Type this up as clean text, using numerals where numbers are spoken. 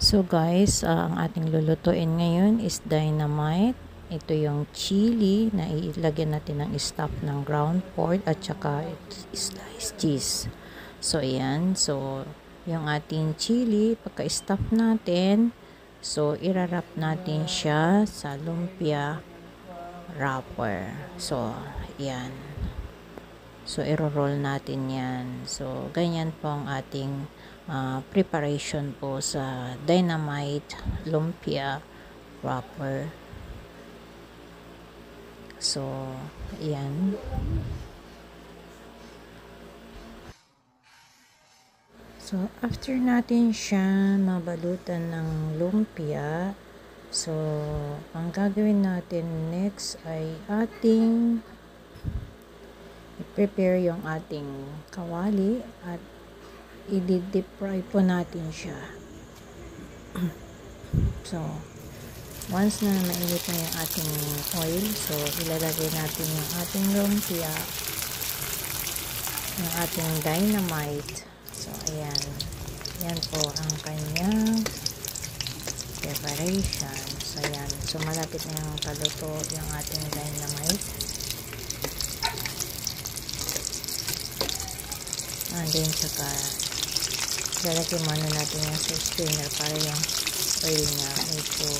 So guys, ang ating lulutuin ngayon is dynamite. Ito yung chili na ilagyan natin ng stuff ng ground pork at saka sliced cheese. So ayan, so yung ating chili, pagka-stuff natin, so irarap natin siya sa lumpia wrapper. So ayan. So iro-roll natin yan. So ganyan po ang ating preparation po sa dynamite lumpia wrapper. So ayan. So after natin siya mabalutan ng lumpia, so ang gagawin natin next ay ating i-prepare yung ating kawali at i-deep fry po natin siya. So once na mainit na yung ating oil, so ilalagay natin yung ating lumpia, yung ating dynamite. So ayan, yan po ang kanyang preparation. So ayan, so malapit na yung paluto yung ating dynamite. And then saka lalagyan muna natin yung sa strainer para yung oil niya medyo